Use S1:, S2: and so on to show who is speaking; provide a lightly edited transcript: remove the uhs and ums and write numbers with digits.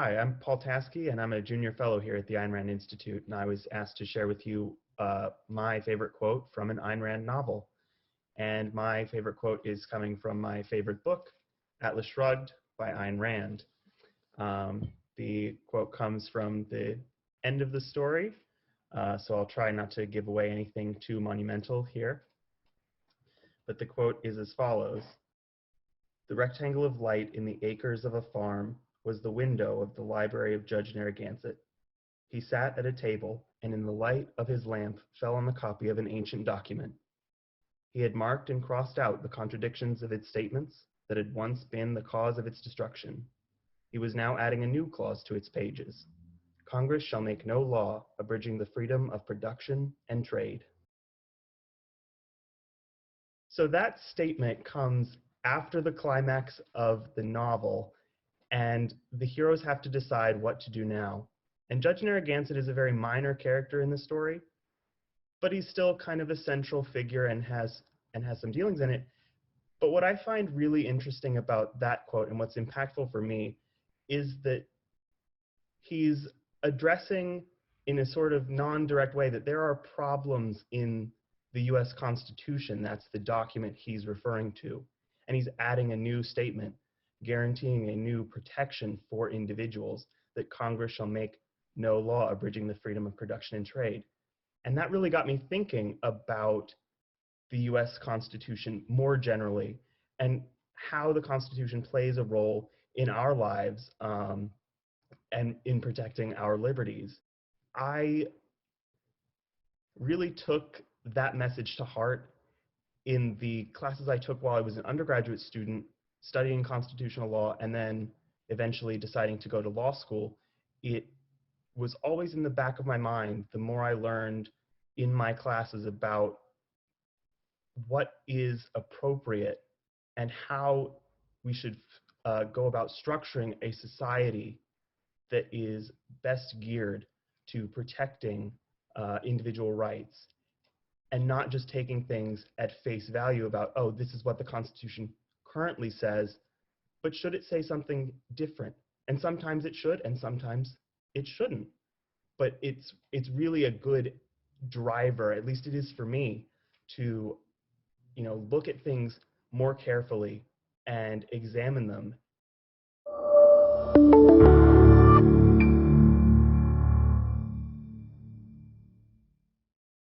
S1: Hi, I'm Paul Taske, and I'm a junior fellow here at the Ayn Rand Institute, and I was asked to share with you my favorite quote from an Ayn Rand novel. And my favorite quote is coming from my favorite book, Atlas Shrugged by Ayn Rand. The quote comes from the end of the story, so I'll try not to give away anything too monumental here. But the quote is as follows: "The rectangle of light in the acres of a farm was the window of the library of Judge Narragansett. He sat at a table, and in the light of his lamp fell on the copy of an ancient document. He had marked and crossed out the contradictions of its statements that had once been the cause of its destruction. He was now adding a new clause to its pages. Congress shall make no law abridging the freedom of production and trade." So that statement comes after the climax of the novel, and the heroes have to decide what to do now. And Judge Narragansett is a very minor character in the story, but he's still kind of a central figure and has some dealings in it. But what I find really interesting about that quote and what's impactful for me is that he's addressing in a sort of non-direct way that there are problems in the US Constitution. That's the document he's referring to. And he's adding a new statement guaranteeing a new protection for individuals, that Congress shall make no law abridging the freedom of production and trade. And that really got me thinking about the US Constitution more generally, and how the Constitution plays a role in our lives and in protecting our liberties. I really took that message to heart in the classes I took while I was an undergraduate student studying constitutional law and then eventually deciding to go to law school. It was always in the back of my mind the more I learned in my classes about what is appropriate and how we should go about structuring a society that is best geared to protecting individual rights, and not just taking things at face value about, oh, this is what the Constitution currently says, but should it say something different? And sometimes it should, and sometimes it shouldn't. But it's really a good driver, at least it is for me, to look at things more carefully and examine them.